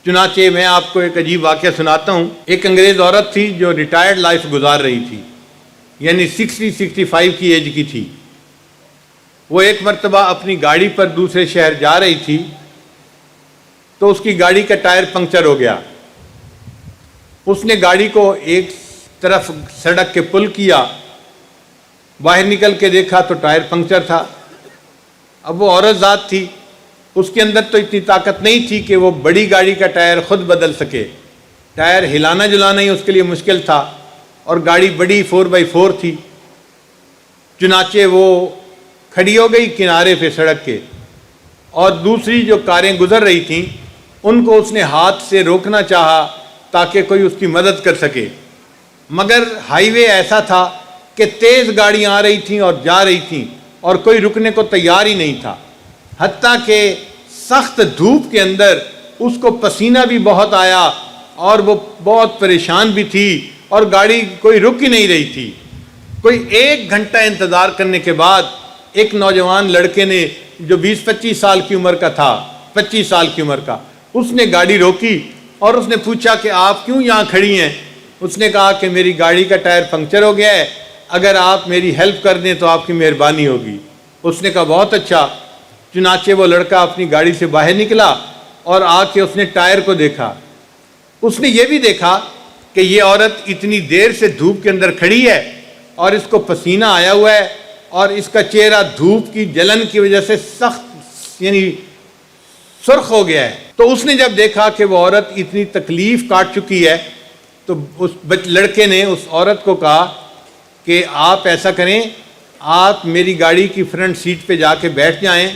چنانچہ میں آپ کو ایک عجیب واقعہ سناتا ہوں۔ ایک انگریز عورت تھی جو ریٹائرڈ لائف گزار رہی تھی، یعنی 65 کی ایج کی تھی۔ وہ ایک مرتبہ اپنی گاڑی پر دوسرے شہر جا رہی تھی تو اس کی گاڑی کا ٹائر پنکچر ہو گیا۔ اس نے گاڑی کو ایک طرف سڑک کے پل کیا، باہر نکل کے دیکھا تو ٹائر پنکچر تھا۔ اب وہ عورت ذات تھی، اس کے اندر تو اتنی طاقت نہیں تھی کہ وہ بڑی گاڑی کا ٹائر خود بدل سکے۔ ٹائر ہلانا جلانا ہی اس کے لیے مشکل تھا، اور گاڑی بڑی 4x4 تھی۔ چنانچہ وہ کھڑی ہو گئی کنارے پہ سڑک کے، اور دوسری جو کاریں گزر رہی تھیں ان کو اس نے ہاتھ سے روکنا چاہا تاکہ کوئی اس کی مدد کر سکے، مگر ہائی وے ایسا تھا کہ تیز گاڑیاں آ رہی تھیں اور جا رہی تھیں اور کوئی رکنے کو تیار ہی نہیں تھا۔ حتیٰ کہ سخت دھوپ کے اندر اس کو پسینہ بھی بہت آیا اور وہ بہت پریشان بھی تھی، اور گاڑی کوئی رک ہی نہیں رہی تھی۔ کوئی 1 گھنٹہ انتظار کرنے کے بعد ایک نوجوان لڑکے نے جو 20-25 سال کی عمر کا تھا، 25 سال کی عمر کا، اس نے گاڑی روکی اور اس نے پوچھا کہ آپ کیوں یہاں کھڑی ہیں؟ اس نے کہا کہ میری گاڑی کا ٹائر پنکچر ہو گیا ہے، اگر آپ میری ہیلپ کر دیں تو آپ کی مہربانی ہوگی۔ اس نے کہا بہت اچھا۔ چنانچہ وہ لڑکا اپنی گاڑی سے باہر نکلا اور آ کے اس نے ٹائر کو دیکھا۔ اس نے یہ بھی دیکھا کہ یہ عورت اتنی دیر سے دھوپ کے اندر کھڑی ہے اور اس کو پسینہ آیا ہوا ہے، اور اس کا چہرہ دھوپ کی جلن کی وجہ سے سخت یعنی سرخ ہو گیا ہے۔ تو اس نے جب دیکھا کہ وہ عورت اتنی تکلیف کاٹ چکی ہے تو اس لڑکے نے اس عورت کو کہا کہ آپ ایسا کریں، آپ میری گاڑی کی فرنٹ سیٹ پہ جا کے بیٹھ جائیں،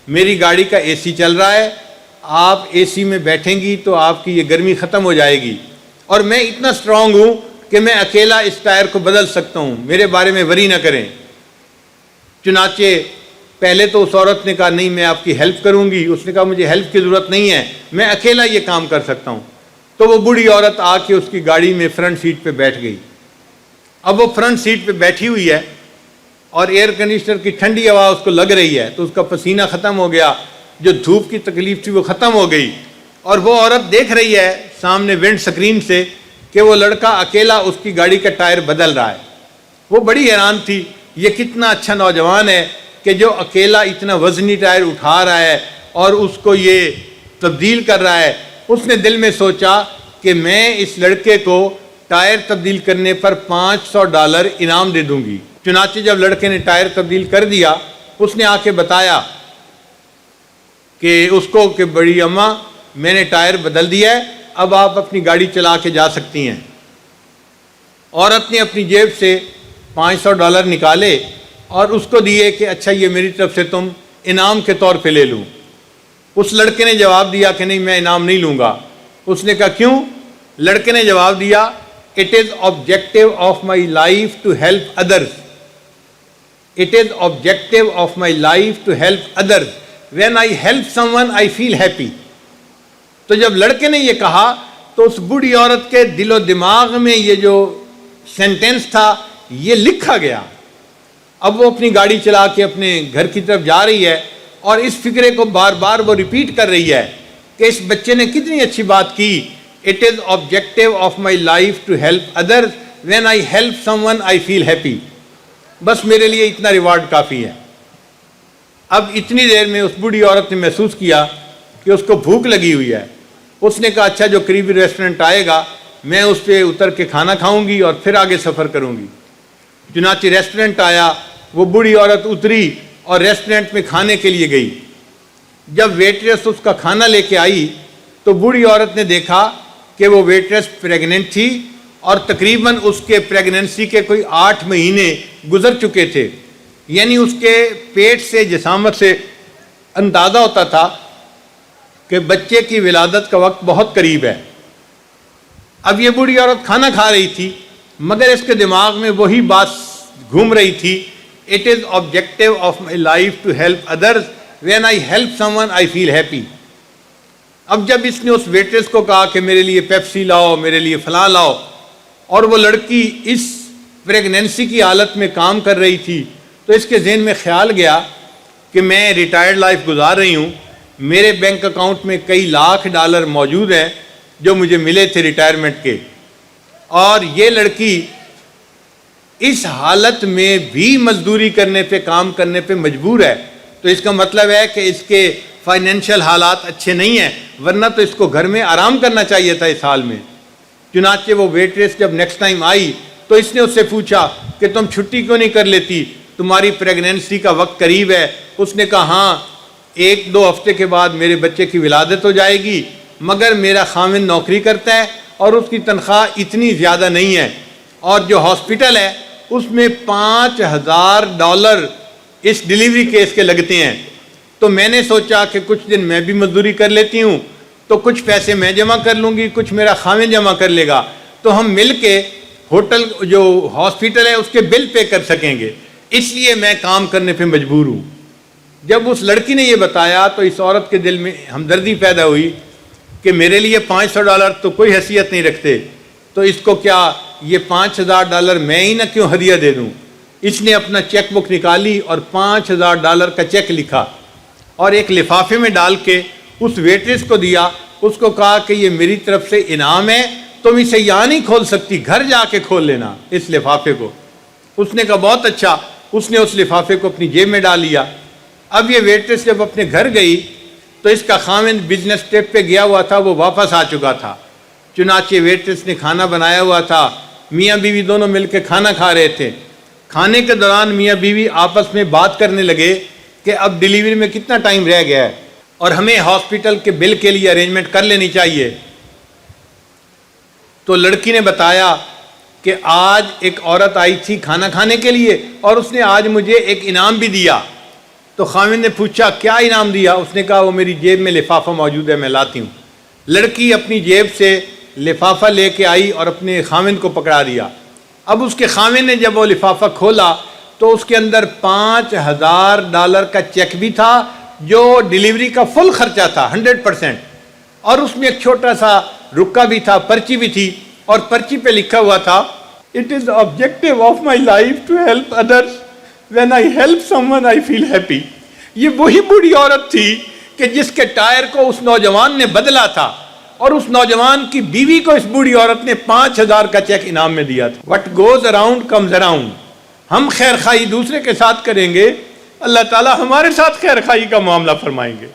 میری گاڑی کا اے سی چل رہا ہے، آپ اے سی میں بیٹھیں گی تو آپ کی یہ گرمی ختم ہو جائے گی، اور میں اتنا اسٹرانگ ہوں کہ میں اکیلا اس ٹائر کو بدل سکتا ہوں، میرے بارے میں وری نہ کریں۔ چنانچہ پہلے تو اس عورت نے کہا نہیں میں آپ کی ہیلپ کروں گی، اس نے کہا مجھے ہیلپ کی ضرورت نہیں ہے، میں اکیلا یہ کام کر سکتا ہوں۔ تو وہ بوڑھی عورت آ کے اس کی گاڑی میں فرنٹ سیٹ پہ بیٹھ گئی۔ اب وہ فرنٹ سیٹ پہ بیٹھی ہوئی ہے اور ایئر کنڈیشنر کی ٹھنڈی ہوا اس کو لگ رہی ہے، تو اس کا پسینہ ختم ہو گیا، جو دھوپ کی تکلیف تھی وہ ختم ہو گئی، اور وہ عورت دیکھ رہی ہے سامنے ونڈ سکرین سے کہ وہ لڑکا اکیلا اس کی گاڑی کا ٹائر بدل رہا ہے۔ وہ بڑی حیران تھی، یہ کتنا اچھا نوجوان ہے کہ جو اکیلا اتنا وزنی ٹائر اٹھا رہا ہے اور اس کو یہ تبدیل کر رہا ہے۔ اس نے دل میں سوچا کہ میں اس لڑکے کو ٹائر تبدیل کرنے پر $500 انعام دے دوں گی۔ چنانچہ جب لڑکے نے ٹائر تبدیل کر دیا، اس نے آ کے بتایا کہ اس کو کہ بڑی اماں میں نے ٹائر بدل دیا ہے، اب آپ اپنی گاڑی چلا کے جا سکتی ہیں۔ عورت نے اپنی جیب سے $500 نکالے اور اس کو دیے کہ اچھا یہ میری طرف سے تم انعام کے طور پہ لے لوں۔ اس لڑکے نے جواب دیا کہ نہیں میں انعام نہیں لوں گا۔ اس نے کہا کیوں؟ لڑکے نے جواب دیا It is objective of my life to help others. It is objective of my life to help others. When I help someone, I feel happy. تو جب لڑکے نے یہ کہا تو اس بوڑھی عورت کے دل و دماغ میں یہ جو سینٹینس تھا یہ لکھا گیا۔ اب وہ اپنی گاڑی چلا کے اپنے گھر کی طرف جا رہی ہے اور اس فکرے کو بار بار وہ ریپیٹ کر رہی ہے کہ اس بچے نے کتنی اچھی بات کی۔ It is objective of my life to help others. When I help someone, I feel happy. بس میرے لیے اتنا ریوارڈ کافی ہے۔ اب اتنی دیر میں اس بوڑھی عورت نے محسوس کیا کہ اس کو بھوک لگی ہوئی ہے۔ اس نے کہا اچھا جو قریبی ریسٹورنٹ آئے گا میں اس پہ اتر کے کھانا کھاؤں گی اور پھر آگے سفر کروں گی۔ چنانچہ ریسٹورنٹ آیا، وہ بوڑھی عورت اتری اور ریسٹورنٹ میں کھانے کے لیے گئی۔ جب ویٹریس اس کا کھانا لے کے آئی تو بوڑھی عورت نے دیکھا کہ وہ ویٹریس پریگننٹ تھی، اور تقریباً اس کے پریگننسی کے کوئی 8 مہینے گزر چکے تھے، یعنی اس کے پیٹ سے جسامت سے اندازہ ہوتا تھا کہ بچے کی ولادت کا وقت بہت قریب ہے۔ اب یہ بوڑھی عورت کھانا کھا رہی تھی مگر اس کے دماغ میں وہی بات گھوم رہی تھی It is objective of my life to help others. When I help someone, I feel happy. اب جب اس نے اس ویٹریس کو کہا کہ میرے لیے پیپسی لاؤ، میرے لیے فلاں لاؤ، اور وہ لڑکی اس پریگننسی کی حالت میں کام کر رہی تھی، تو اس کے ذہن میں خیال گیا کہ میں ریٹائرڈ لائف گزار رہی ہوں، میرے بینک اکاؤنٹ میں کئی لاکھ ڈالر موجود ہیں جو مجھے ملے تھے ریٹائرمنٹ کے، اور یہ لڑکی اس حالت میں بھی مزدوری کرنے پہ، کام کرنے پہ مجبور ہے، تو اس کا مطلب ہے کہ اس کے فائنینشیل حالات اچھے نہیں ہیں، ورنہ تو اس کو گھر میں آرام کرنا چاہیے تھا اس حال میں۔ چنانچہ وہ ویٹریس جب نیکسٹ ٹائم آئی تو اس نے اس سے پوچھا کہ تم چھٹی کیوں نہیں کر لیتی، تمہاری پریگنینسی کا وقت قریب ہے۔ اس نے کہا ہاں 1-2 ہفتے کے بعد میرے بچے کی ولادت ہو جائے گی، مگر میرا خاوند نوکری کرتا ہے اور اس کی تنخواہ اتنی زیادہ نہیں ہے، اور جو ہاسپٹل ہے اس میں $5000 اس ڈیلیوری کیس کے لگتے ہیں، تو میں نے سوچا کہ کچھ دن میں بھی مزدوری کر لیتی ہوں، تو کچھ پیسے میں جمع کر لوں گی، کچھ میرا خاوند جمع کر لے گا، تو ہم مل کے ہوٹل جو ہاسپٹل ہے اس کے بل پے کر سکیں گے، اس لیے میں کام کرنے پہ مجبور ہوں۔ جب اس لڑکی نے یہ بتایا تو اس عورت کے دل میں ہمدردی پیدا ہوئی کہ میرے لیے $500 تو کوئی حیثیت نہیں رکھتے، تو اس کو کیا یہ $5000 میں ہی نہ کیوں ہدیہ دے دوں۔ اس نے اپنا چیک بک نکالی اور $5000 کا چیک لکھا اور ایک لفافے میں ڈال کے اس ویٹریس کو دیا، اس کو کہا کہ یہ میری طرف سے انعام ہے، تم اسے یہاں نہیں کھول سکتی، گھر جا کے کھول لینا اس لفافے کو۔ اس نے کہا بہت اچھا، اس نے اس لفافے کو اپنی جیب میں ڈال لیا۔ اب یہ ویٹریس جب اپنے گھر گئی تو اس کا خاوند بزنس ٹرپ پہ گیا ہوا تھا، وہ واپس آ چکا تھا، چنانچہ ویٹریس نے کھانا بنایا ہوا تھا، میاں بیوی دونوں مل کے کھانا کھا رہے تھے۔ کھانے کے دوران میاں بیوی آپس میں بات کرنے لگے کہ اب ڈیلیوری میں کتنا ٹائم رہ گیا ہے اور ہمیں ہاسپٹل کے بل کے لیے ارینجمنٹ کر لینی چاہیے۔ تو لڑکی نے بتایا کہ آج ایک عورت آئی تھی کھانا کھانے کے لیے اور اس نے آج مجھے ایک انعام بھی دیا۔ تو خاوند نے پوچھا کیا انعام دیا؟ اس نے کہا وہ میری جیب میں لفافہ موجود ہے، میں لاتی ہوں۔ لڑکی اپنی جیب سے لفافہ لے کے آئی اور اپنے خاوند کو پکڑا دیا۔ اب اس کے خاوند نے جب وہ لفافہ کھولا تو اس کے اندر $5000 کا چیک بھی تھا جو ڈیلیوری کا فل خرچہ تھا 100%، اور اس میں ایک چھوٹا سا رکا بھی تھا، پرچی بھی تھی، اور پرچی پہ لکھا ہوا تھا "It is the objective of my life to help others. When I help someone I feel happy." یہ وہی بوڑھی عورت تھی کہ جس کے ٹائر کو اس نوجوان نے بدلا تھا، اور اس نوجوان کی بیوی کو اس بوڑھی عورت نے $5000 کا چیک انعام میں دیا تھا۔ What goes around comes around۔ ہم خیر خواہی دوسرے کے ساتھ کریں گے، اللہ تعالیٰ ہمارے ساتھ خیر خواہی کا معاملہ فرمائیں گے۔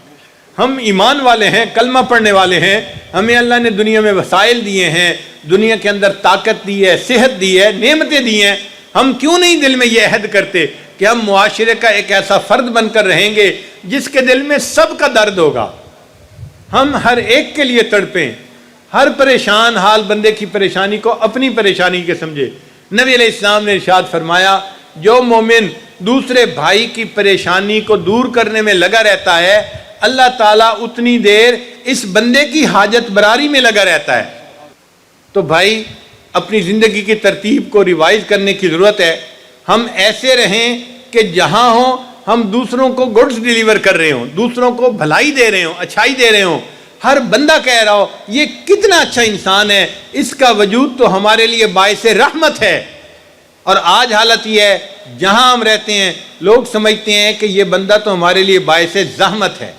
ہم ایمان والے ہیں، کلمہ پڑھنے والے ہیں، ہمیں اللہ نے دنیا میں وسائل دیے ہیں، دنیا کے اندر طاقت دی ہے، صحت دی ہے، نعمتیں دی ہیں، ہم کیوں نہیں دل میں یہ عہد کرتے کہ ہم معاشرے کا ایک ایسا فرد بن کر رہیں گے جس کے دل میں سب کا درد ہوگا، ہم ہر ایک کے لیے تڑپیں، ہر پریشان حال بندے کی پریشانی کو اپنی پریشانی کے سمجھے۔ نبی علیہ السلام نے ارشاد فرمایا جو مومن دوسرے بھائی کی پریشانی کو دور کرنے میں لگا رہتا ہے، اللہ تعالیٰ اتنی دیر اس بندے کی حاجت براری میں لگا رہتا ہے۔ تو بھائی اپنی زندگی کی ترتیب کو ریوائز کرنے کی ضرورت ہے۔ ہم ایسے رہیں کہ جہاں ہوں ہم دوسروں کو گڈز ڈیلیور کر رہے ہوں، دوسروں کو بھلائی دے رہے ہوں، اچھائی دے رہے ہوں، ہر بندہ کہہ رہا ہو یہ کتنا اچھا انسان ہے، اس کا وجود تو ہمارے لیے باعث رحمت ہے۔ اور آج حالت یہ ہے جہاں ہم رہتے ہیں لوگ سمجھتے ہیں کہ یہ بندہ تو ہمارے لیے باعث زحمت ہے۔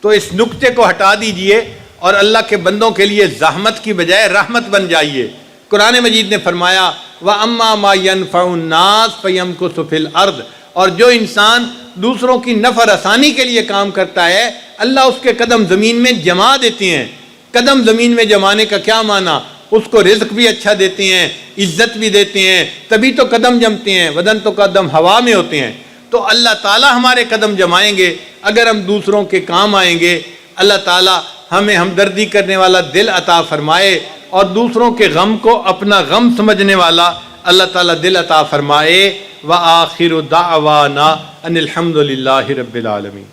تو اس نقطے کو ہٹا دیجئے اور اللہ کے بندوں کے لیے زحمت کی بجائے رحمت بن جائیے۔ قرآن مجید نے فرمایا وَأَمَّا مَا يَنْفَعُ النَّاسَ فَيَمْكُثُ فِي الْأَرْضِ، اور جو انسان دوسروں کی نفع رسانی کے لیے کام کرتا ہے اللہ اس کے قدم زمین میں جما دیتے ہیں۔ قدم زمین میں جمانے کا کیا معنی؟ اس کو رزق بھی اچھا دیتے ہیں، عزت بھی دیتے ہیں، تبھی تو قدم جمتے ہیں، ودن تو قدم ہوا میں ہوتے ہیں۔ تو اللہ تعالیٰ ہمارے قدم جمائیں گے اگر ہم دوسروں کے کام آئیں گے۔ اللہ تعالیٰ ہمیں ہمدردی کرنے والا دل عطا فرمائے اور دوسروں کے غم کو اپنا غم سمجھنے والا اللہ تعالیٰ دل عطا فرمائے۔ وآخر دعوانا ان الحمد للہ رب العالمین۔